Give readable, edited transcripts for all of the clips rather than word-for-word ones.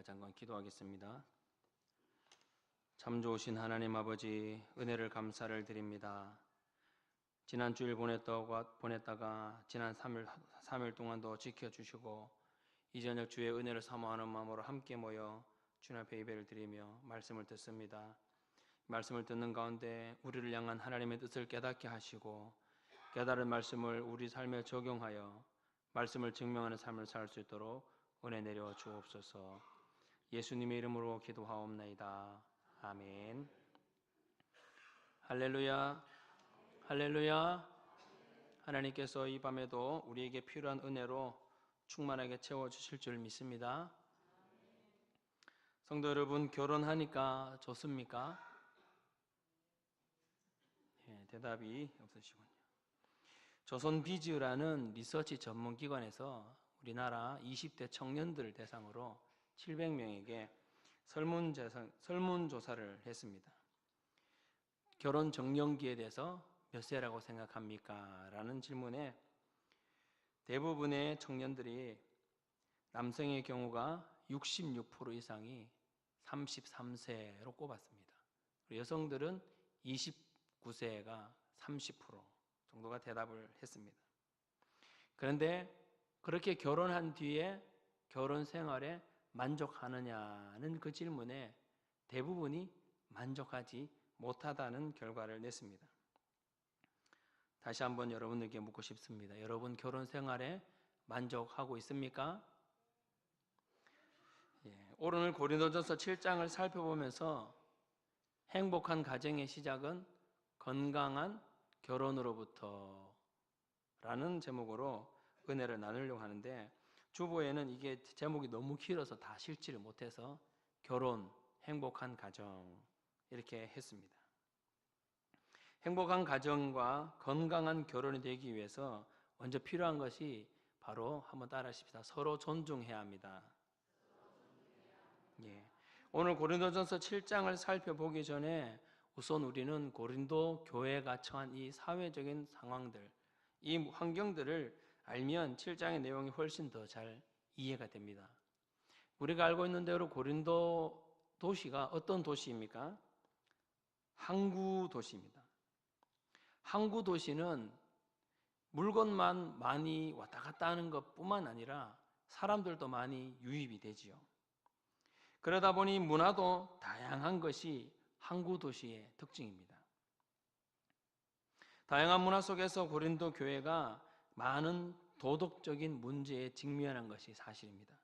잠깐 기도하겠습니다. 참 좋으신 하나님 아버지, 은혜를 감사를 드립니다. 지난 주일 보냈다가 지난 3일 동안도 지켜주시고 이 저녁 주의 은혜를 사모하는 마음으로 함께 모여 주님 앞에 예배를 드리며 말씀을 듣습니다. 말씀을 듣는 가운데 우리를 향한 하나님의 뜻을 깨닫게 하시고 깨달은 말씀을 우리 삶에 적용하여 말씀을 증명하는 삶을 살 수 있도록 은혜 내려 주옵소서. 예수님의 이름으로 기도하옵나이다. 아멘. 할렐루야, 할렐루야. 하나님께서 이 밤에도 우리에게 필요한 은혜로 충만하게 채워주실 줄 믿습니다. 성도 여러분, 결혼하니까 좋습니까? 대답이 없으시군요. 조선비즈라는 리서치 전문기관에서 우리나라 20대 청년들을 대상으로 700명에게 설문조사를 했습니다. 결혼 정년기에 대해서 몇 세라고 생각합니까? 라는 질문에 대부분의 청년들이 남성의 경우가 66% 이상이 33세로 꼽았습니다. 여성들은 29세가 30% 정도가 대답을 했습니다. 그런데 그렇게 결혼한 뒤에 결혼 생활에 만족하느냐는 그 질문에 대부분이 만족하지 못하다는 결과를 냈습니다. 다시 한번 여러분에게 묻고 싶습니다. 여러분 결혼 생활에 만족하고 있습니까? 오늘 고린도전서 7장을 살펴보면서 행복한 가정의 시작은 건강한 결혼으로부터 라는 제목으로 은혜를 나누려고 하는데, 주보에는 이게 제목이 너무 길어서 다 실지를 못해서 결혼, 행복한 가정 이렇게 했습니다. 행복한 가정과 건강한 결혼이 되기 위해서 먼저 필요한 것이 바로 한번 따라하십시다. 서로 존중해야 합니다. 오늘 고린도전서 7장을 살펴보기 전에 우선 우리는 고린도 교회가 처한 이 사회적인 상황들, 이 환경들을 알면 7장의 내용이 훨씬 더 잘 이해가 됩니다. 우리가 알고 있는 대로 고린도 도시가 어떤 도시입니까? 항구 도시입니다. 항구 도시는 물건만 많이 왔다 갔다 하는 것뿐만 아니라 사람들도 많이 유입이 되지요. 그러다 보니 문화도 다양한 것이 항구 도시의 특징입니다. 다양한 문화 속에서 고린도 교회가 많은 도덕적인 문제에 직면한 것이 사실입니다.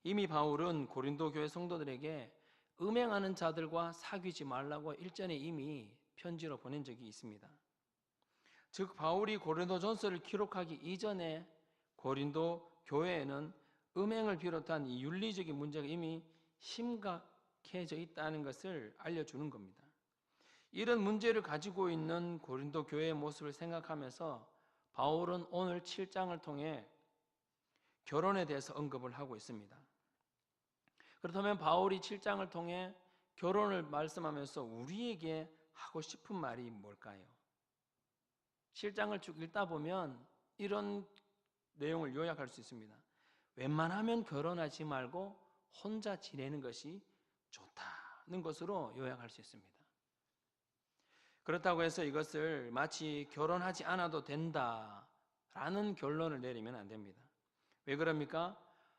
이미 바울은 고린도 교회 성도들에게 음행하는 자들과 사귀지 말라고 일전에 이미 편지로 보낸 적이 있습니다. 즉 바울이 고린도전서를 기록하기 이전에 고린도 교회에는 음행을 비롯한 이 윤리적인 문제가 이미 심각해져 있다는 것을 알려주는 겁니다. 이런 문제를 가지고 있는 고린도 교회의 모습을 생각하면서 바울은 오늘 7장을 통해 결혼에 대해서 언급을 하고 있습니다. 그렇다면 바울이 7장을 통해 결혼을 말씀하면서 우리에게 하고 싶은 말이 뭘까요? 7장을 쭉 읽다 보면 이런 내용을 요약할 수 있습니다. 웬만하면 결혼하지 말고 혼자 지내는 것이 좋다는 것으로 요약할 수 있습니다. 그렇다고 해서 이것을 마치 결혼하지 않아도 된다라는 결론을 내리면 안 됩니다. 왜 그럽니까?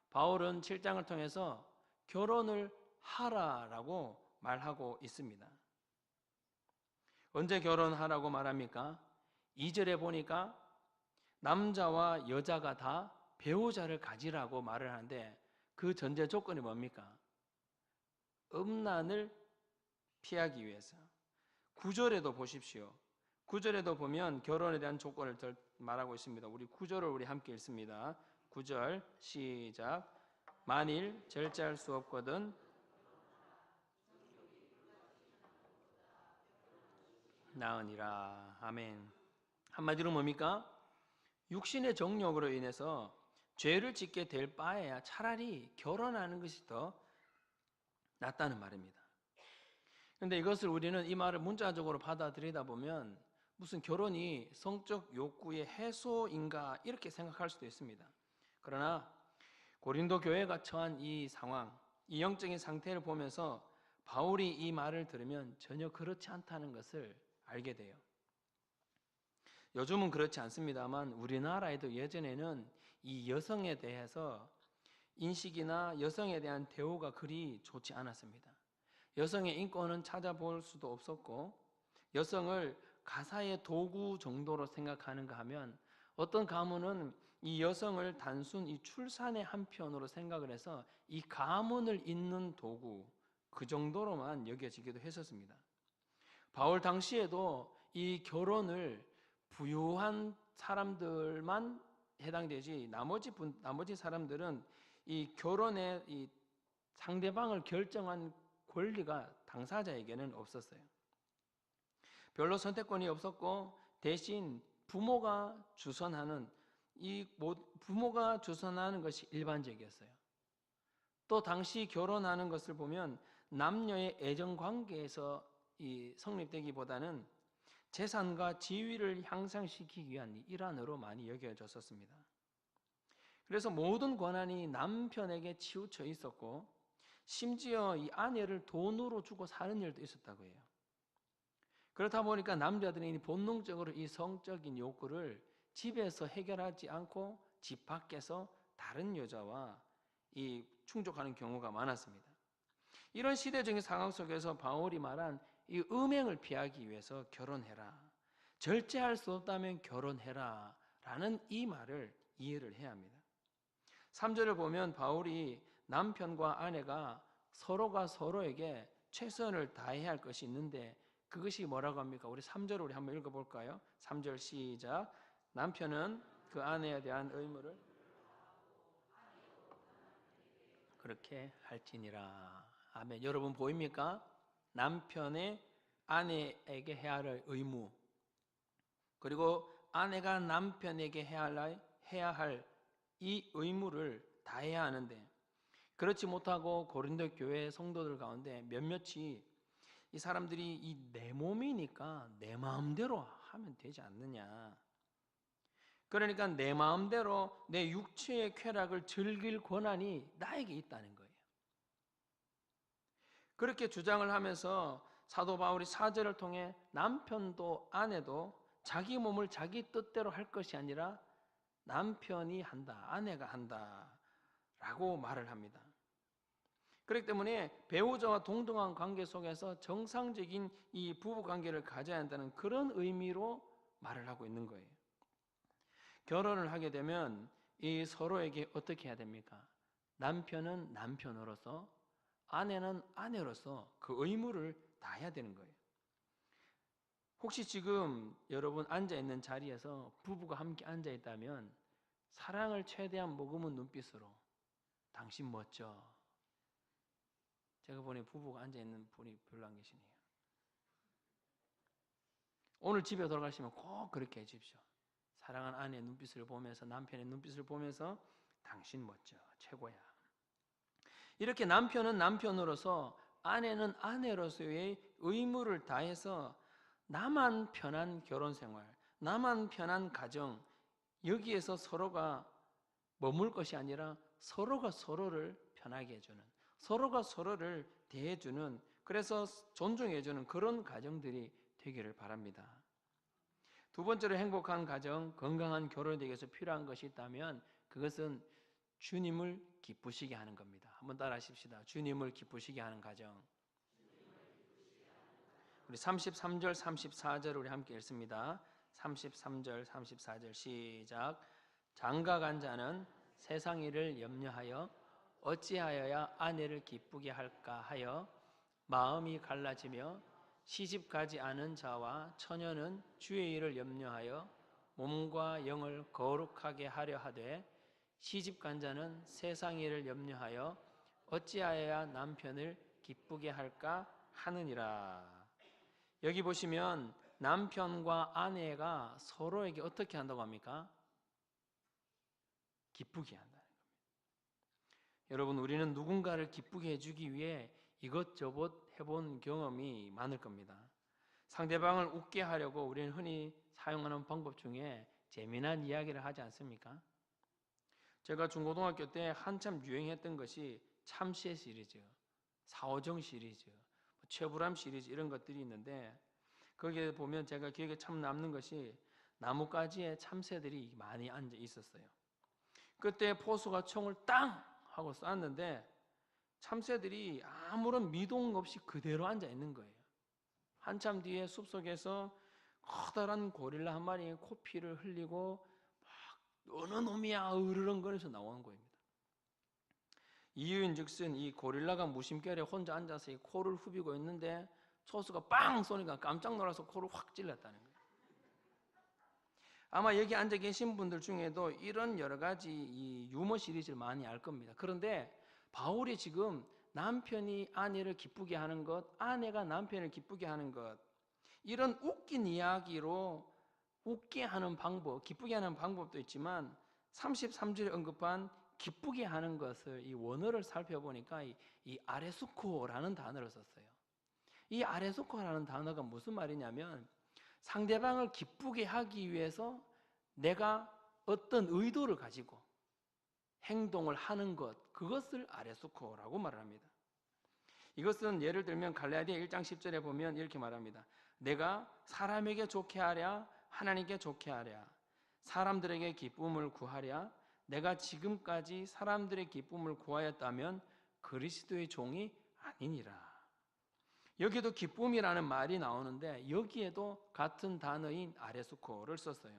바울은 7장을 통해서 결혼을 하라라고 말하고 있습니다. 언제 결혼하라고 말합니까? 2절에 보니까 남자와 여자가 다 배우자를 가지라고 말을 하는데 그 전제 조건이 뭡니까? 음란을 피하기 위해서. 9절에도 보십시오. 9절에도 보면 결혼에 대한 조건을 말하고 있습니다. 우리 9절을 우리 함께 읽습니다. 9절 시작. 만일 절제할 수 없거든 나으니라. 아멘. 한마디로 뭡니까? 육신의 정욕으로 인해서 죄를 짓게 될 바에야 차라리 결혼하는 것이 더 낫다는 말입니다. 그런데 이것을 우리는 이 말을 문자적으로 받아들이다 보면 무슨 결혼이 성적 욕구의 해소인가 이렇게 생각할 수도 있습니다. 그러나 고린도 교회가 처한 이 상황, 이 영적인 상태를 보면서 바울이 이 말을 들으면 전혀 그렇지 않다는 것을 알게 돼요. 요즘은 그렇지 않습니다만 우리나라에도 예전에는 이 여성에 대해서 인식이나 여성에 대한 대우가 그리 좋지 않았습니다. 여성의 인권은 찾아볼 수도 없었고 여성을 가사의 도구 정도로 생각하는가 하면 어떤 가문은 이 여성을 단순 이 출산의 한편으로 생각을 해서 이 가문을 잇는 도구 그 정도로만 여겨지기도 했었습니다. 바울 당시에도 이 결혼을 부유한 사람들만 해당되지 나머지 사람들은 이 결혼의 이 상대방을 결정한 권리가 당사자에게는 없었어요. 별로 선택권이 없었고 대신 부모가 주선하는 부모가 주선하는 것이 일반적이었어요. 또 당시 결혼하는 것을 보면 남녀의 애정 관계에서 성립되기보다는 재산과 지위를 향상시키기 위한 일환으로 많이 여겨졌었습니다. 그래서 모든 권한이 남편에게 치우쳐 있었고 심지어 이 아내를 돈으로 주고 사는 일도 있었다고 해요. 그렇다 보니까 남자들이 본능적으로 이 성적인 욕구를 집에서 해결하지 않고 집 밖에서 다른 여자와 충족하는 경우가 많았습니다. 이런 시대적인 상황 속에서 바울이 말한 이 음행을 피하기 위해서 결혼해라, 절제할 수 없다면 결혼해라 라는 이 말을 이해를 해야 합니다. 3절을 보면 바울이 남편과 아내가 서로가 서로에게 최선을 다해야 할 것이 있는데 그것이 뭐라고 합니까? 우리 3절을 우리 한번 읽어볼까요? 3절 시작. 남편은 그 아내에 대한 의무를 그렇게 할지니라. 아멘. 여러분 보입니까? 남편의 아내에게 해야 할 의무, 그리고 아내가 남편에게 해야 할 이 의무를 다해야 하는데 그렇지 못하고 고린도 교회 성도들 가운데 몇몇이 이 사람들이 이 내 몸이니까 내 마음대로 하면 되지 않느냐, 그러니까 내 마음대로 내 육체의 쾌락을 즐길 권한이 나에게 있다는 거예요. 그렇게 주장을 하면서 사도 바울이 4절을 통해 남편도 아내도 자기 몸을 자기 뜻대로 할 것이 아니라 남편이 한다, 아내가 한다 라고 말을 합니다. 그렇기 때문에 배우자와 동등한 관계 속에서 정상적인 이 부부관계를 가져야 한다는 그런 의미로 말을 하고 있는 거예요. 결혼을 하게 되면 이 서로에게 어떻게 해야 됩니까? 남편은 남편으로서 아내는 아내로서 그 의무를 다해야 되는 거예요. 혹시 지금 여러분 앉아있는 자리에서 부부가 함께 앉아있다면 사랑을 최대한 머금은 눈빛으로 당신 멋져. 제가 보니 부부가 앉아있는 분이 별로 안 계시네요. 오늘 집에 돌아가시면 꼭 그렇게 해주십시오. 사랑하는 아내의 눈빛을 보면서 남편의 눈빛을 보면서 당신 멋져. 최고야. 이렇게 남편은 남편으로서 아내는 아내로서의 의무를 다해서 나만 편한 결혼생활, 나만 편한 가정, 여기에서 서로가 머물 것이 아니라 서로가 서로를 편하게 해주는, 서로가 서로를 대해주는, 그래서 존중해주는 그런 가정들이 되기를 바랍니다. 두 번째로 행복한 가정, 건강한 결혼에 대해서 필요한 것이 있다면 그것은 주님을 기쁘시게 하는 겁니다. 한번 따라 하십시다. 주님을 기쁘시게 하는 가정. 우리 33절, 34절 우리 함께 읽습니다. 33절, 34절 시작. 장가간 자는 세상 일을 염려하여 어찌하여야 아내를 기쁘게 할까 하여 마음이 갈라지며 시집가지 않은 자와 처녀는 주의 일을 염려하여 몸과 영을 거룩하게 하려 하되 시집간 자는 세상 일을 염려하여 어찌하여야 남편을 기쁘게 할까 하느니라. 여기 보시면 남편과 아내가 서로에게 어떻게 한다고 합니까? 기쁘게 한다는 겁니다. 여러분, 우리는 누군가를 기쁘게 해주기 위해 이것저것 해본 경험이 많을 겁니다. 상대방을 웃게 하려고 우리는 흔히 사용하는 방법 중에 재미난 이야기를 하지 않습니까? 제가 중고등학교 때 한참 유행했던 것이 참새 시리즈, 사오정 시리즈, 최불암 시리즈 이런 것들이 있는데 거기에 보면 제가 기억에 참 남는 것이 나뭇가지에 참새들이 많이 앉아 있었어요. 그때 포수가 총을 땅 하고 쐈는데 참새들이 아무런 미동 없이 그대로 앉아 있는 거예요. 한참 뒤에 숲속에서 커다란 고릴라 한 마리의 코피를 흘리고 막 어느 놈이야 으르렁거려서 나오는 겁니다. 이유인즉슨 이 고릴라가 무심결에 혼자 앉아서 이 코를 후비고 있는데 초수가 빵 쏘니까 깜짝 놀라서 코를 확 찔렀다는 거예요. 아마 여기 앉아 계신 분들 중에도 이런 여러 가지 이 유머 시리즈를 많이 알 겁니다. 그런데 바울이 지금 남편이 아내를 기쁘게 하는 것, 아내가 남편을 기쁘게 하는 것, 이런 웃긴 이야기로 웃게 하는 방법, 기쁘게 하는 방법도 있지만 33절에 언급한 기쁘게 하는 것을 이 원어를 살펴보니까 이 아레수코라는 단어를 썼어요. 이 아레수코라는 단어가 무슨 말이냐면 상대방을 기쁘게 하기 위해서 내가 어떤 의도를 가지고 행동을 하는 것, 그것을 아레수코라고 말합니다. 이것은 예를 들면 갈라디아 1장 10절에 보면 이렇게 말합니다. 내가 사람에게 좋게 하랴 하나님께 좋게 하랴 사람들에게 기쁨을 구하랴 내가 지금까지 사람들의 기쁨을 구하였다면 그리스도의 종이 아니니라. 여기도 기쁨이라는 말이 나오는데 여기에도 같은 단어인 아레수코를 썼어요.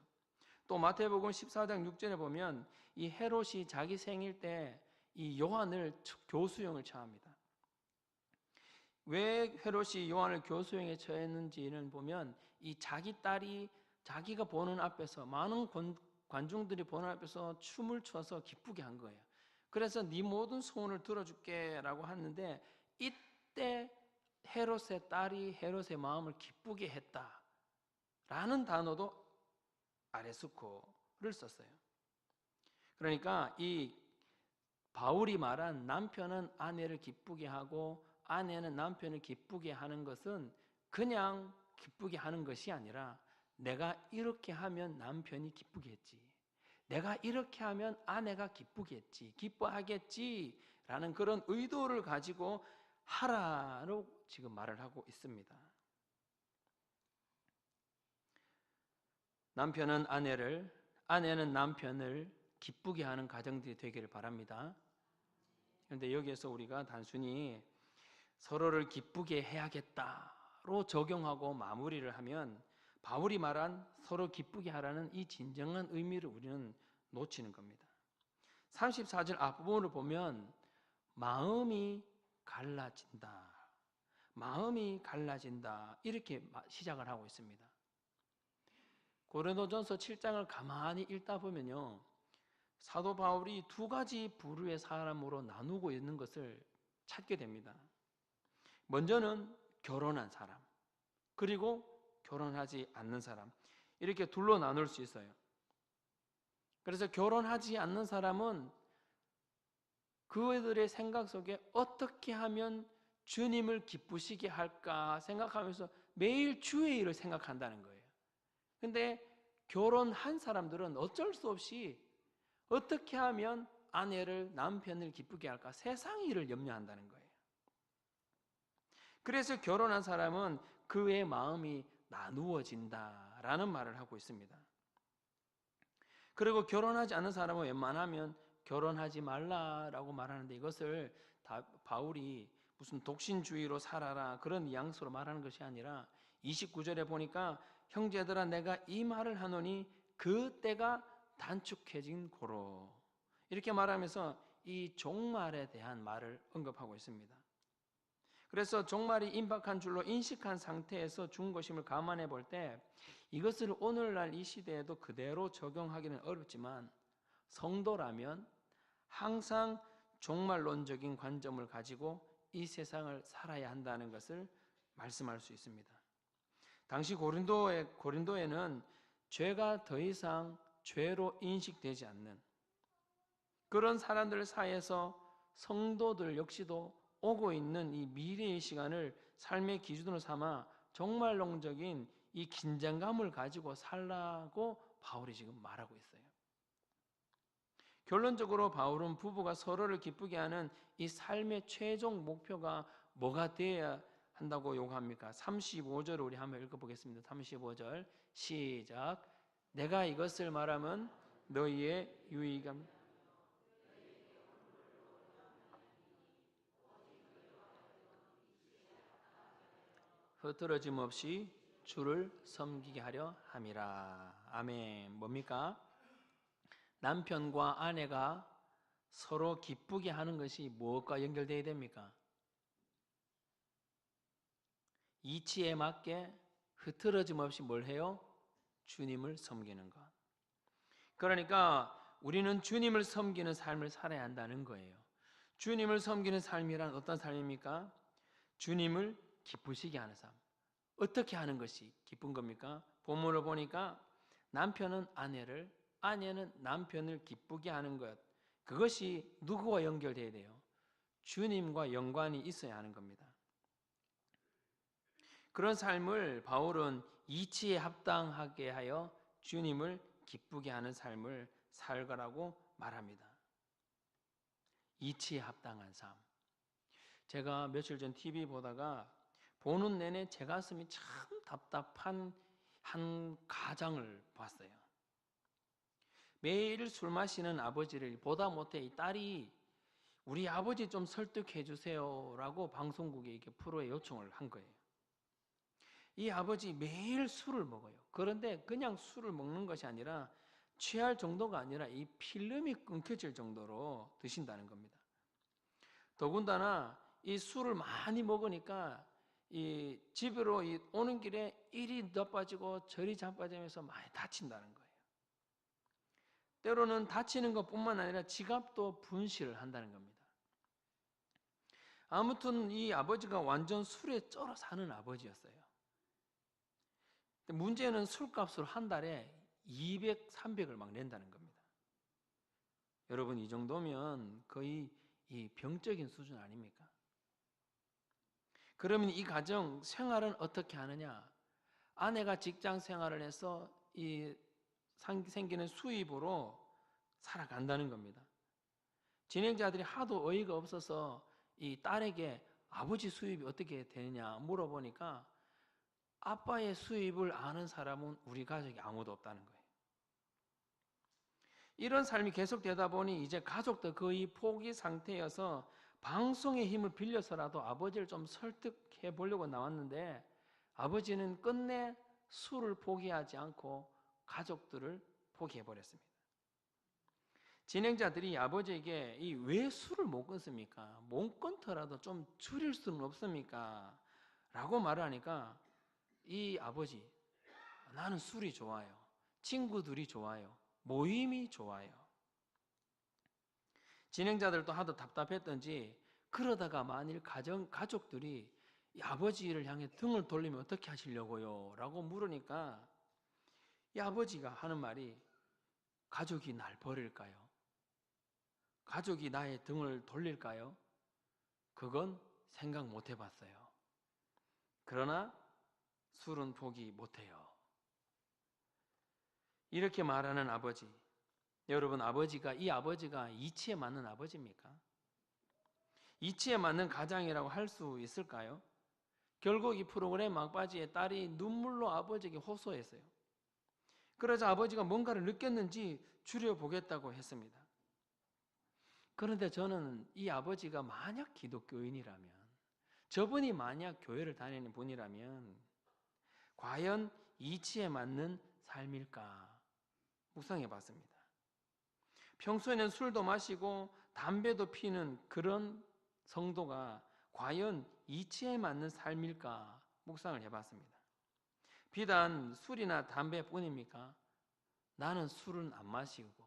또 마태복음 14장 6절에 보면 이 헤롯이 자기 생일 때 이 요한을 교수형을 처합니다. 왜 헤롯이 요한을 교수형에 처했는지는 보면 이 자기 딸이 자기가 보는 앞에서 많은 관중들이 보는 앞에서 춤을 춰서 기쁘게 한 거예요. 그래서 네 모든 소원을 들어줄게 라고 하는데 이때 헤롯의 딸이 헤롯의 마음을 기쁘게 했다 라는 단어도 아레수코를 썼어요. 그러니까 이 바울이 말한 남편은 아내를 기쁘게 하고 아내는 남편을 기쁘게 하는 것은 그냥 기쁘게 하는 것이 아니라 내가 이렇게 하면 남편이 기쁘게 했지, 내가 이렇게 하면 아내가 기쁘게 했지, 기뻐하겠지 라는 그런 의도를 가지고 하라로 지금 말을 하고 있습니다. 남편은 아내를, 아내는 남편을 기쁘게 하는 가정들이 되기를 바랍니다. 그런데 여기에서 우리가 단순히 서로를 기쁘게 해야겠다로 적용하고 마무리를 하면 바울이 말한 서로 기쁘게 하라는 이 진정한 의미를 우리는 놓치는 겁니다. 34절 앞부분을 보면 마음이 갈라진다, 마음이 갈라진다 이렇게 시작을 하고 있습니다. 고린도전서 7장을 가만히 읽다 보면요, 사도 바울이 두 가지 부류의 사람으로 나누고 있는 것을 찾게 됩니다. 먼저는 결혼한 사람, 그리고 결혼하지 않는 사람, 이렇게 둘로 나눌 수 있어요. 그래서 결혼하지 않는 사람은 그들의 생각 속에 어떻게 하면 주님을 기쁘시게 할까 생각하면서 매일 주의 일을 생각한다는 거예요. 근데 결혼한 사람들은 어쩔 수 없이 어떻게 하면 아내를, 남편을 기쁘게 할까 세상 일을 염려한다는 거예요. 그래서 결혼한 사람은 그의 마음이 나누어진다라는 말을 하고 있습니다. 그리고 결혼하지 않는 사람은 웬만하면 결혼하지 말라라고 말하는데 이것을 바울이 무슨 독신주의로 살아라 그런 뉘앙스로 말하는 것이 아니라 29절에 보니까 형제들아 내가 이 말을 하노니 그 때가 단축해진 고로 이렇게 말하면서 이 종말에 대한 말을 언급하고 있습니다. 그래서 종말이 임박한 줄로 인식한 상태에서 중고심을 감안해 볼 때 이것을 오늘날 이 시대에도 그대로 적용하기는 어렵지만 성도라면 항상 종말론적인 관점을 가지고 이 세상을 살아야 한다는 것을 말씀할 수 있습니다. 당시 고린도에는 죄가 더 이상 죄로 인식되지 않는 그런 사람들 사이에서 성도들 역시도 오고 있는 이 미래의 시간을 삶의 기준으로 삼아 종말론적인 이 긴장감을 가지고 살라고 바울이 지금 말하고 있어요. 결론적으로 바울은 부부가 서로를 기쁘게 하는 이 삶의 최종 목표가 뭐가 되어야 한다고 요구합니까? 35절을 우리 한번 읽어보겠습니다. 35절 시작. 내가 이것을 말하면 너희의 유익함 흐트러짐 없이 주를 섬기게 하려 함이라. 아멘. 뭡니까? 남편과 아내가 서로 기쁘게 하는 것이 무엇과 연결되어야 됩니까? 이치에 맞게 흐트러짐 없이 뭘 해요? 주님을 섬기는 것. 그러니까 우리는 주님을 섬기는 삶을 살아야 한다는 거예요. 주님을 섬기는 삶이란 어떤 삶입니까? 주님을 기쁘시게 하는 삶. 어떻게 하는 것이 기쁜 겁니까? 본문을 보니까 남편은 아내를, 아내는 남편을 기쁘게 하는 것. 그것이 누구와 연결돼야 돼요? 주님과 연관이 있어야 하는 겁니다. 그런 삶을 바울은 이치에 합당하게 하여 주님을 기쁘게 하는 삶을 살거라고 말합니다. 이치에 합당한 삶. 제가 며칠 전 TV 보다가 보는 내내 제 가슴이 참 답답한 한 가정을 봤어요. 매일 술 마시는 아버지를 보다 못해 이 딸이 우리 아버지 좀 설득해 주세요라고 방송국에 이렇게 프로에 요청을 한 거예요. 이 아버지 매일 술을 먹어요. 그런데 그냥 술을 먹는 것이 아니라 취할 정도가 아니라 이 필름이 끊겨질 정도로 드신다는 겁니다. 더군다나 이 술을 많이 먹으니까 이 집으로 오는 길에 이리 나빠지고 저리 자빠지면서 많이 다친다는 거예요. 때로는 다치는 것뿐만 아니라 지갑도 분실을 한다는 겁니다. 아무튼 이 아버지가 완전 술에 쩔어 사는 아버지였어요. 문제는 술값으로 한 달에 200, 300을 막 낸다는 겁니다. 여러분 이 정도면 거의 이 병적인 수준 아닙니까? 그러면 이 가정 생활은 어떻게 하느냐? 아내가 직장 생활을 해서 이 생기는 수입으로 살아간다는 겁니다. 진행자들이 하도 어이가 없어서 이 딸에게 아버지 수입이 어떻게 되느냐 물어보니까 아빠의 수입을 아는 사람은 우리 가족이 아무도 없다는 거예요. 이런 삶이 계속되다 보니 이제 가족도 거의 포기 상태여서 방송의 힘을 빌려서라도 아버지를 좀 설득해 보려고 나왔는데 아버지는 끝내 술을 포기하지 않고 가족들을 포기해 버렸습니다. 진행자들이 아버지에게 왜 술을 못 끊습니까? 못 끊더라도 좀 줄일 수는 없습니까? 라고 말하니까 이 아버지, 나는 술이 좋아요. 친구들이 좋아요. 모임이 좋아요. 진행자들도 하도 답답했던지 그러다가 만일 가족들이 이 아버지를 향해 등을 돌리면 어떻게 하시려고요? 라고 물으니까 이 아버지가 하는 말이 가족이 날 버릴까요? 가족이 나의 등을 돌릴까요? 그건 생각 못 해봤어요. 그러나 술은 포기 못해요. 이렇게 말하는 아버지. 여러분 이 아버지가 이치에 맞는 아버지입니까? 이치에 맞는 가장이라고 할 수 있을까요? 결국 이 프로그램 막바지에 딸이 눈물로 아버지에게 호소했어요. 그러자 아버지가 뭔가를 느꼈는지 줄여보겠다고 했습니다. 그런데 저는 이 아버지가 만약 기독교인이라면, 저분이 만약 교회를 다니는 분이라면 과연 이치에 맞는 삶일까 묵상해 봤습니다. 평소에는 술도 마시고 담배도 피는 그런 성도가 과연 이치에 맞는 삶일까 묵상을 해봤습니다. 비단 술이나 담배뿐입니까? 나는 술은 안 마시고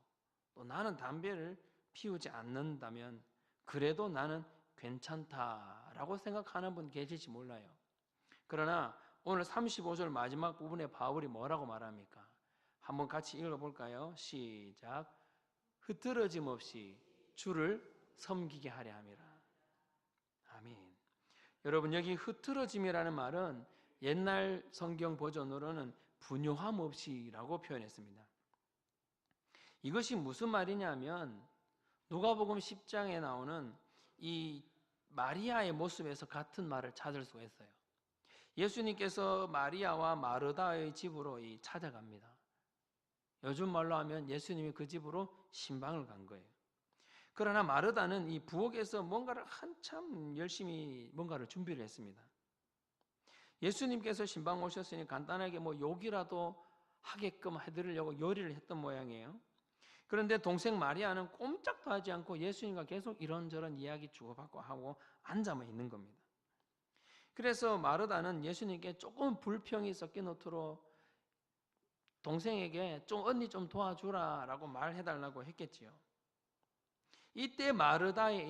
또 나는 담배를 피우지 않는다면 그래도 나는 괜찮다라고 생각하는 분 계실지 몰라요. 그러나 오늘 35절 마지막 부분에 바울이 뭐라고 말합니까? 한번 같이 읽어볼까요? 시작. 흐트러짐 없이 주를 섬기게 하려 함이라. 아멘. 여러분 여기 흐트러짐이라는 말은 옛날 성경 버전으로는 분요함 없이라고 표현했습니다. 이것이 무슨 말이냐면 누가복음 10장에 나오는 이 마리아의 모습에서 같은 말을 찾을 수가 있어요. 예수님께서 마리아와 마르다의 집으로 찾아갑니다. 요즘 말로 하면 예수님이 그 집으로 신방을 간 거예요. 그러나 마르다는 이 부엌에서 뭔가를 한참 열심히 뭔가를 준비를 했습니다. 예수님께서 신방 오셨으니 간단하게 욕이라도 하게끔 해드리려고 요리를 했던 모양이에요. 그런데 동생 마리아는 꼼짝도 하지 않고 예수님과 계속 이런저런 이야기 주고받고 하고 앉아만 있는 겁니다. 그래서 마르다는 예수님께 조금 불평이 섞인 노트로 동생에게 언니 좀 도와주라 라고 말해달라고 했겠지요. 이때 마르다의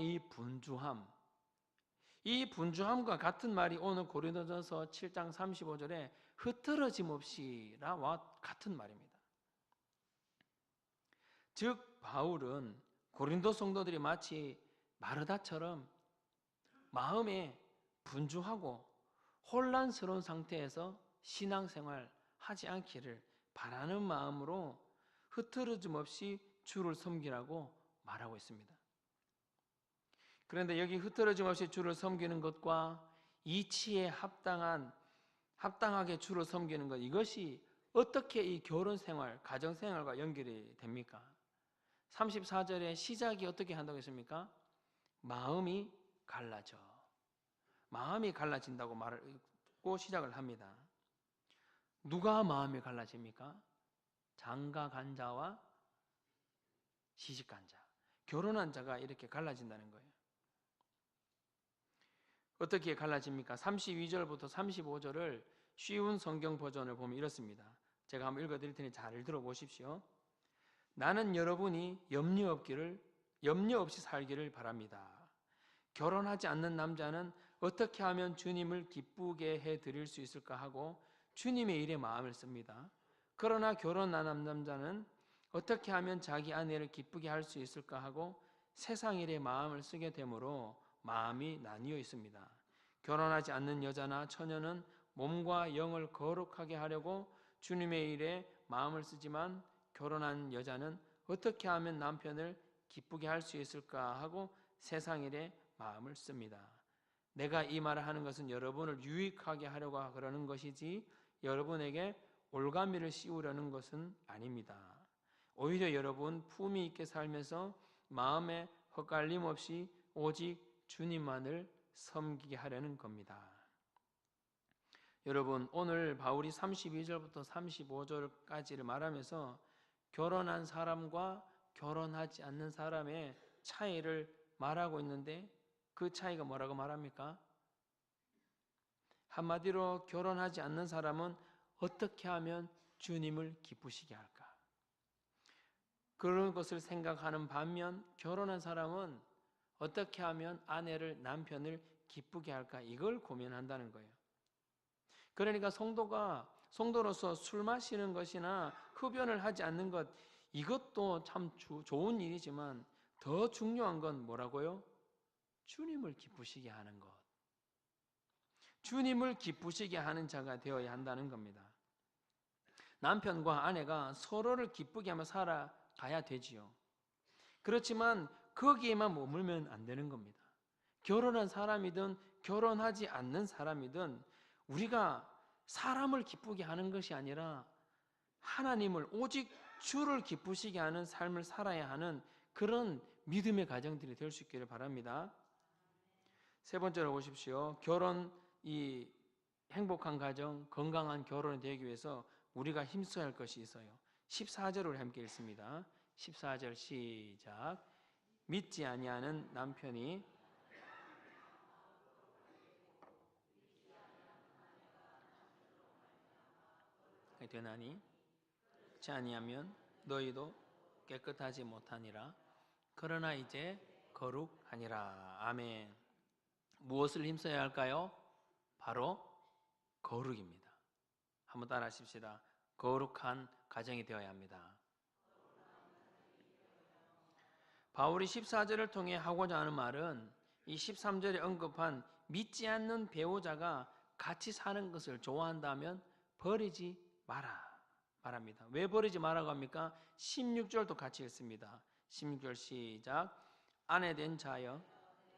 이 분주함과 같은 말이 오늘 고린도전서 7장 35절에 흐트러짐 없이라와 같은 말입니다. 즉 바울은 고린도 성도들이 마치 마르다처럼 마음에 분주하고 혼란스러운 상태에서 신앙생활 하지 않기를 바라는 마음으로 흐트러짐 없이 주를 섬기라고 말하고 있습니다. 그런데 여기 흐트러짐 없이 주를 섬기는 것과 이치에 합당하게 주를 섬기는 것, 이것이 어떻게 이 결혼생활, 가정생활과 연결이 됩니까? 34절의 시작이 어떻게 한다고 했습니까? 마음이 갈라져. 마음이 갈라진다고 말하고 시작을 합니다. 누가 마음이 갈라집니까? 장가 간 자와 시집 간 자, 결혼한 자가 이렇게 갈라진다는 거예요. 어떻게 갈라집니까? 32절부터 35절을 쉬운 성경 버전을 보면 이렇습니다. 제가 한번 읽어드릴 테니 잘 들어보십시오. 나는 여러분이 염려 없이 살기를 바랍니다. 결혼하지 않는 남자는 어떻게 하면 주님을 기쁘게 해드릴 수 있을까 하고 주님의 일에 마음을 씁니다. 그러나 결혼한 남자는 어떻게 하면 자기 아내를 기쁘게 할 수 있을까 하고 세상 일에 마음을 쓰게 되므로 마음이 나뉘어 있습니다. 결혼하지 않는 여자나 처녀는 몸과 영을 거룩하게 하려고 주님의 일에 마음을 쓰지만 결혼한 여자는 어떻게 하면 남편을 기쁘게 할 수 있을까 하고 세상 일에 마음을 씁니다. 내가 이 말을 하는 것은 여러분을 유익하게 하려고 그러는 것이지 여러분에게 올가미를 씌우려는 것은 아닙니다. 오히려 여러분 품위 있게 살면서 마음에 헛갈림 없이 오직 주님만을 섬기게 하려는 겁니다. 여러분, 오늘 바울이 32절부터 35절까지를 말하면서 결혼한 사람과 결혼하지 않는 사람의 차이를 말하고 있는데 그 차이가 뭐라고 말합니까? 한마디로 결혼하지 않는 사람은 어떻게 하면 주님을 기쁘시게 할까? 그런 것을 생각하는 반면 결혼한 사람은 어떻게 하면 아내를, 남편을 기쁘게 할까? 이걸 고민한다는 거예요. 그러니까 성도로서 술 마시는 것이나 흡연을 하지 않는 것, 이것도 참 좋은 일이지만 더 중요한 건 뭐라고요? 주님을 기쁘시게 하는 것. 주님을 기쁘시게 하는 자가 되어야 한다는 겁니다. 남편과 아내가 서로를 기쁘게 하며 살아가야 되지요. 그렇지만 거기에만 머물면 안 되는 겁니다. 결혼한 사람이든 결혼하지 않는 사람이든 우리가 사람을 기쁘게 하는 것이 아니라 하나님을, 오직 주를 기쁘시게 하는 삶을 살아야 하는 그런 믿음의 가정들이 될 수 있기를 바랍니다. 세 번째로 보십시오. 이 행복한 가정, 건강한 결혼이 되기 위해서 우리가 힘써야 할 것이 있어요. 14절을 함께 읽습니다. 14절 시작. 믿지 아니하는 남편이 되나니 그렇지 아니하면 너희도 깨끗하지 못하니라. 그러나 이제 거룩하니라. 아멘. 무엇을 힘써야 할까요? 바로 거룩입니다. 한번 따라 하십시다. 거룩한 가정이 되어야 합니다. 바울이 14절을 통해 하고자 하는 말은 이 13절에 언급한 믿지 않는 배우자가 같이 사는 것을 좋아한다면 버리지 마라 말합니다. 왜 버리지 말라고 합니까? 16절도 같이 읽습니다. 16절 시작. 아내 된 자여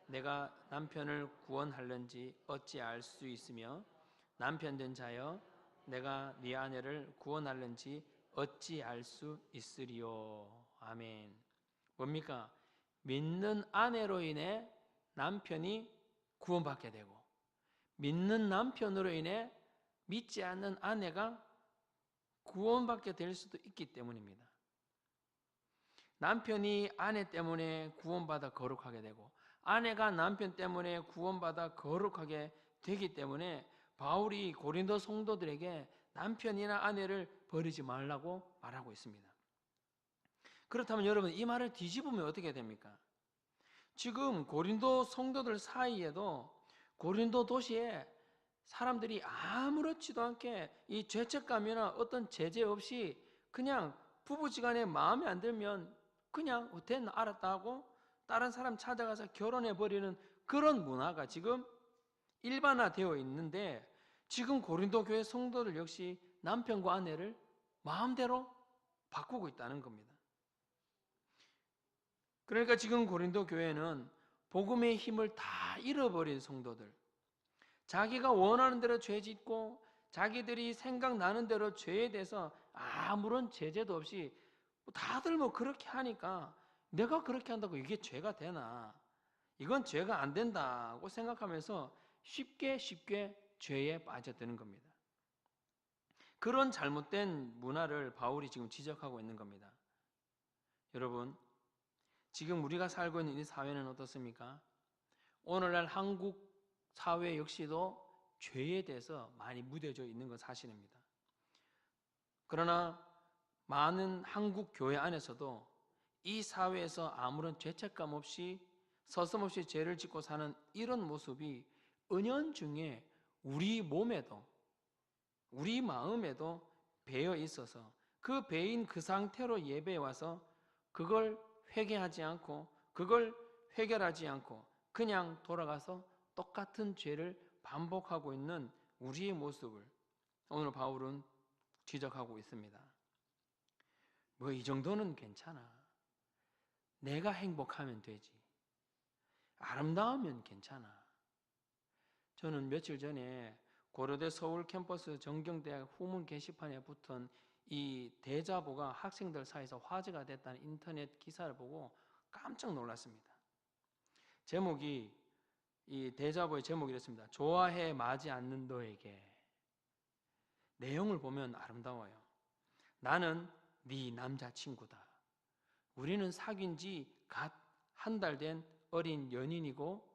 내가 남편을 구원할는지 어찌 알 수 있으며 남편 된 자여 내가 네 아내를 구원할는지 어찌 알 수 있으리요. 아멘. 뭡니까? 믿는 아내로 인해 남편이 구원받게 되고 믿는 남편으로 인해 믿지 않는 아내가 구원받게 될 수도 있기 때문입니다. 남편이 아내 때문에 구원받아 거룩하게 되고 아내가 남편 때문에 구원받아 거룩하게 되기 때문에 바울이 고린도 성도들에게 남편이나 아내를 버리지 말라고 말하고 있습니다. 그렇다면 여러분 이 말을 뒤집으면 어떻게 됩니까? 지금 고린도 성도들 사이에도 고린도 도시에 사람들이 아무렇지도 않게 이 죄책감이나 어떤 제재 없이 그냥 부부지간에 마음에 안 들면 그냥 됐나 알았다 하고 다른 사람 찾아가서 결혼해버리는 그런 문화가 지금 일반화되어 있는데 지금 고린도 교회 성도들 역시 남편과 아내를 마음대로 바꾸고 있다는 겁니다. 그러니까 지금 고린도 교회는 복음의 힘을 다 잃어버린 성도들, 자기가 원하는 대로 죄 짓고 자기들이 생각나는 대로 죄에 대해서 아무런 제재도 없이 다들 뭐 그렇게 하니까 내가 그렇게 한다고 이게 죄가 되나? 이건 죄가 안 된다고 생각하면서 쉽게 죄에 빠져드는 겁니다. 그런 잘못된 문화를 바울이 지금 지적하고 있는 겁니다. 여러분, 지금 우리가 살고 있는 이 사회는 어떻습니까? 오늘날 한국 사회 역시도 죄에 대해서 많이 무뎌져 있는 건 사실입니다. 그러나 많은 한국 교회 안에서도 이 사회에서 아무런 죄책감 없이 서슴없이 죄를 짓고 사는 이런 모습이 은연중에 우리 몸에도 우리 마음에도 배어 있어서 그 배인 그 상태로 예배에 와서 그걸 회개하지 않고 그걸 해결하지 않고 그냥 돌아가서 똑같은 죄를 반복하고 있는 우리의 모습을 오늘 바울은 지적하고 있습니다. 뭐 이 정도는 괜찮아. 내가 행복하면 되지. 아름다우면 괜찮아. 저는 며칠 전에 고려대 서울 캠퍼스 정경대학 후문 게시판에 붙은 이 대자보가 학생들 사이에서 화제가 됐다는 인터넷 기사를 보고 깜짝 놀랐습니다. 제목이 이 대자보의 제목이 이랬습니다. 좋아해 마지 않는 너에게. 내용을 보면 아름다워요. 나는 네 남자친구다. 우리는 사귄 지 갓 한 달 된 어린 연인이고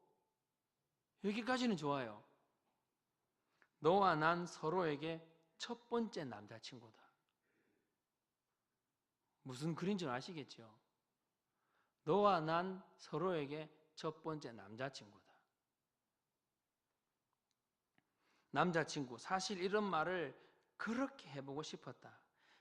여기까지는 좋아요. 너와 난 서로에게 첫 번째 남자친구다. 무슨 글인지 아시겠죠? 너와 난 서로에게 첫 번째 남자친구다. 남자친구, 사실 이런 말을 그렇게 해보고 싶었다.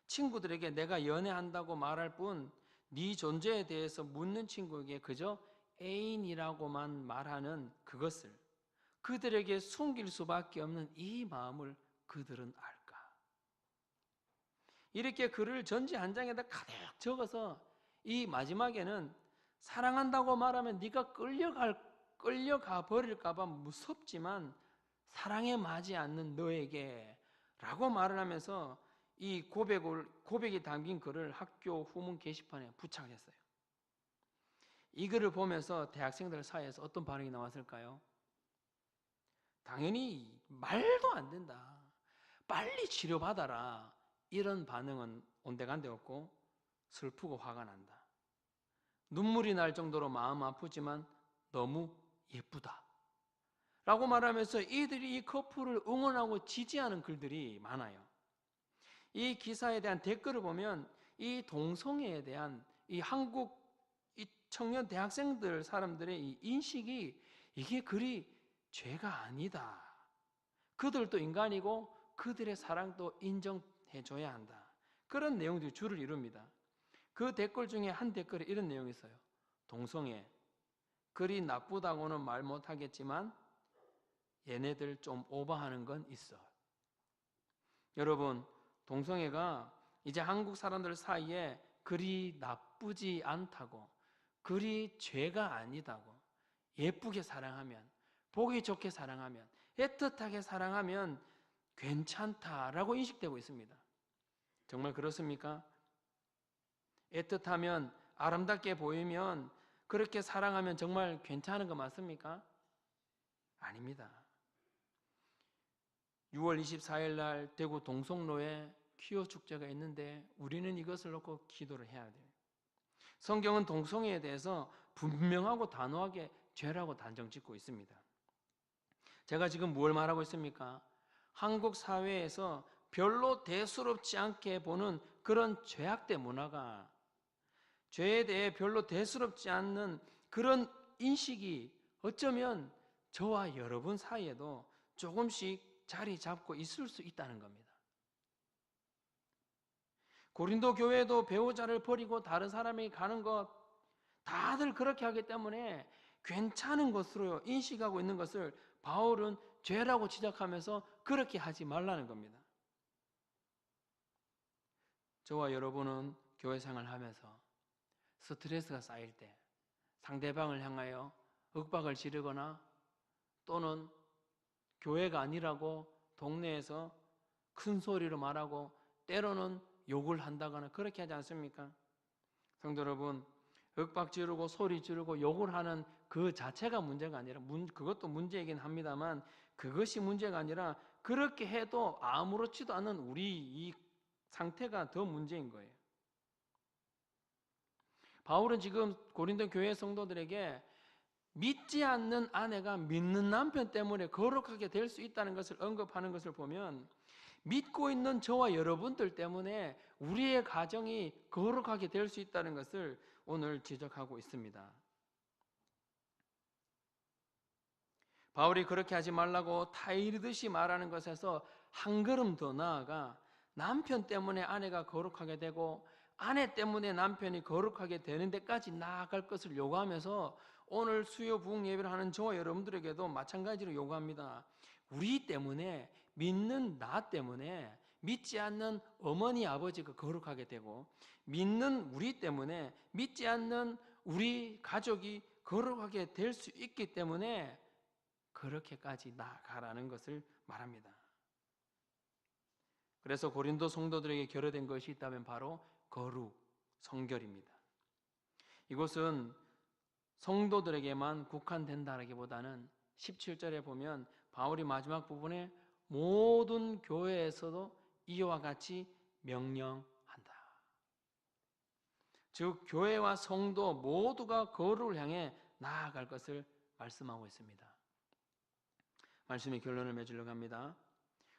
친구들에게 내가 연애한다고 말할 뿐 네 존재에 대해서 묻는 친구에게 그저 애인이라고만 말하는 그것을 그들에게 숨길 수밖에 없는 이 마음을 그들은 알까? 이렇게 글을 전지 한 장에다 가득 적어서 이 마지막에는 사랑한다고 말하면 네가 끌려가 버릴까 봐 무섭지만 사랑에 맞지 않는 너에게 라고 말을 하면서 이 고백이 담긴 글을 학교 후문 게시판에 부착을 했어요. 이 글을 보면서 대학생들 사이에서 어떤 반응이 나왔을까요? 당연히 말도 안 된다. 빨리 치료받아라. 이런 반응은 온데간데 없고 슬프고 화가 난다. 눈물이 날 정도로 마음 아프지만 너무 예쁘다. 라고 말하면서 이들이 이 커플을 응원하고 지지하는 글들이 많아요. 이 기사에 대한 댓글을 보면 이 동성애에 대한 이 한국 이 청년 대학생들 사람들의 이 인식이 이게 그리 죄가 아니다. 그들도 인간이고 그들의 사랑도 인정해줘야 한다. 그런 내용들이 주를 이룹니다. 그 댓글 중에 한 댓글에 이런 내용이 있어요. 동성애 그리 나쁘다고는 말 못하겠지만 얘네들 좀 오버하는 건 있어. 여러분, 동성애가 이제 한국 사람들 사이에 그리 나쁘지 않다고, 그리 죄가 아니다고, 예쁘게 사랑하면, 보기 좋게 사랑하면, 애틋하게 사랑하면 괜찮다라고 인식되고 있습니다. 정말 그렇습니까? 애틋하면, 아름답게 보이면, 그렇게 사랑하면 정말 괜찮은 거 맞습니까? 아닙니다. 6월 24일 날 대구 동성로에 퀴어 축제가 있는데 우리는 이것을 놓고 기도를 해야 돼요. 성경은 동성애에 대해서 분명하고 단호하게 죄라고 단정짓고 있습니다. 제가 지금 뭘 말하고 있습니까? 한국 사회에서 별로 대수롭지 않게 보는 그런 죄악된 문화가, 죄에 대해 별로 대수롭지 않는 그런 인식이 어쩌면 저와 여러분 사이에도 조금씩 자리 잡고 있을 수 있다는 겁니다. 고린도 교회도 배우자를 버리고 다른 사람에게 가는 것, 다들 그렇게 하기 때문에 괜찮은 것으로 인식하고 있는 것을 바울은 죄라고 지적하면서 그렇게 하지 말라는 겁니다. 저와 여러분은 교회 생활을 하면서 스트레스가 쌓일 때 상대방을 향하여 윽박을 지르거나 또는 교회가 아니라고 동네에서 큰 소리로 말하고 때로는 욕을 한다거나 그렇게 하지 않습니까? 성도 여러분, 윽박 지르고 소리 지르고 욕을 하는 그 자체가 문제가 아니라, 그것도 문제이긴 합니다만 그것이 문제가 아니라 그렇게 해도 아무렇지도 않은 우리 이 상태가 더 문제인 거예요. 바울은 지금 고린도 교회 성도들에게 믿지 않는 아내가 믿는 남편 때문에 거룩하게 될 수 있다는 것을 언급하는 것을 보면 믿고 있는 저와 여러분들 때문에 우리의 가정이 거룩하게 될 수 있다는 것을 오늘 지적하고 있습니다. 바울이 그렇게 하지 말라고 타이르듯이 말하는 것에서 한 걸음 더 나아가 남편 때문에 아내가 거룩하게 되고 아내 때문에 남편이 거룩하게 되는 데까지 나아갈 것을 요구하면서 오늘 수요 부흥 예배를 하는 저와 여러분들에게도 마찬가지로 요구합니다. 우리 때문에, 믿는 나 때문에 믿지 않는 어머니 아버지가 거룩하게 되고 믿는 우리 때문에 믿지 않는 우리 가족이 거룩하게 될 수 있기 때문에 그렇게까지 나아가라는 것을 말합니다. 그래서 고린도 성도들에게 결여된 것이 있다면 바로 거룩, 성결입니다. 이것은 성도들에게만 국한된다라기보다는 17절에 보면 바울이 마지막 부분에 모든 교회에서도 이와 같이 명령한다. 즉 교회와 성도 모두가 거룩을 향해 나아갈 것을 말씀하고 있습니다. 말씀의 결론을 맺으려고 합니다.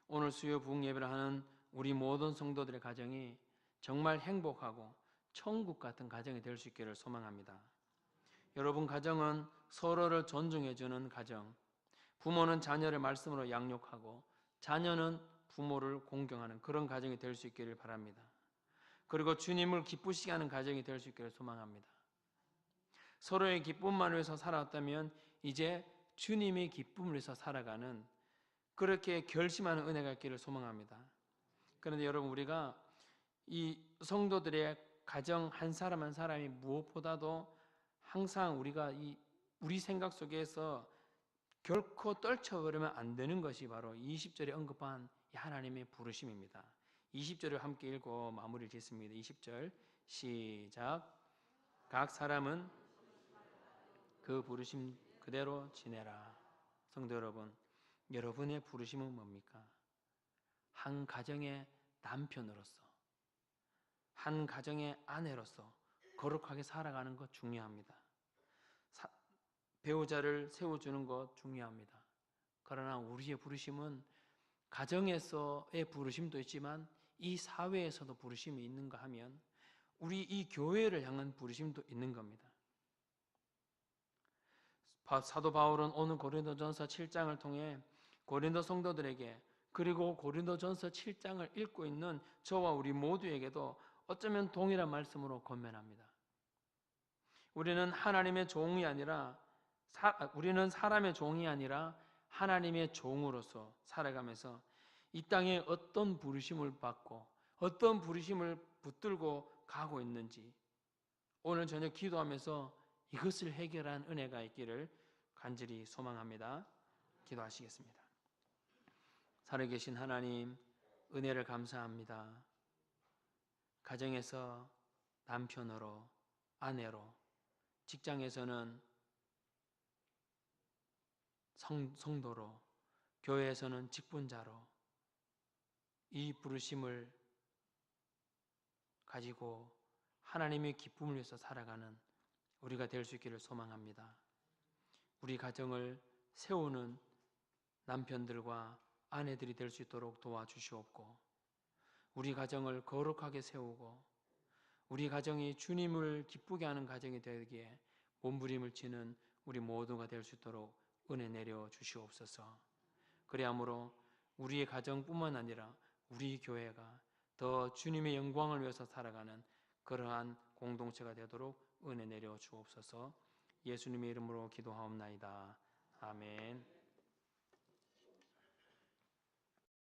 오늘 수요 부흥 예배를 하는 우리 모든 성도들의 가정이 정말 행복하고 천국 같은 가정이 될 수 있기를 소망합니다. 여러분 가정은 서로를 존중해주는 가정, 부모는 자녀를 말씀으로 양육하고 자녀는 부모를 공경하는 그런 가정이 될 수 있기를 바랍니다. 그리고 주님을 기쁘시게 하는 가정이 될 수 있기를 소망합니다. 서로의 기쁨만 위해서 살아왔다면 이제 주님의 기쁨을 위해서 살아가는 그렇게 결심하는 은혜가 있기를 소망합니다. 그런데 여러분 우리가 이 성도들의 가정 한 사람 한 사람이 무엇보다도 항상 우리가 우리 생각 속에서 결코 떨쳐버리면 안 되는 것이 바로 20절에 언급한 하나님의 부르심입니다. 20절을 함께 읽고 마무리를 짓습니다. 20절 시작. 각 사람은 그 부르심 그대로 지내라. 성도 여러분, 여러분의 부르심은 뭡니까? 한 가정의 남편으로서, 한 가정의 아내로서 거룩하게 살아가는 것 중요합니다. 배우자를 세워주는 것 중요합니다. 그러나 우리의 부르심은 가정에서의 부르심도 있지만 이 사회에서도 부르심이 있는가 하면 우리 이 교회를 향한 부르심도 있는 겁니다. 사도 바울은 오늘 고린도전서 7장을 통해 고린도 성도들에게 그리고 고린도전서 7장을 읽고 있는 저와 우리 모두에게도 어쩌면 동일한 말씀으로 권면합니다. 우리는 하나님의 종이 아니라 우리는 사람의 종이 아니라 하나님의 종으로서 살아가면서 이 땅에 어떤 부르심을 받고 어떤 부르심을 붙들고 가고 있는지 오늘 저녁 기도하면서 이것을 해결한 은혜가 있기를 간절히 소망합니다. 기도하시겠습니다. 살아계신 하나님, 은혜를 감사합니다. 가정에서 남편으로, 아내로, 직장에서는 성도로, 교회에서는 직분자로 이 부르심을 가지고 하나님의 기쁨을 위해서 살아가는 우리가 될 수 있기를 소망합니다. 우리 가정을 세우는 남편들과 아내들이 될 수 있도록 도와주시옵고, 우리 가정을 거룩하게 세우고 우리 가정이 주님을 기쁘게 하는 가정이 되기에 몸부림을 치는 우리 모두가 될 수 있도록 은혜 내려 주시옵소서. 그리함으로 우리의 가정뿐만 아니라 우리 교회가 더 주님의 영광을 위해서 살아가는 그러한 공동체가 되도록 은혜 내려 주옵소서. 예수님의 이름으로 기도하옵나이다. 아멘.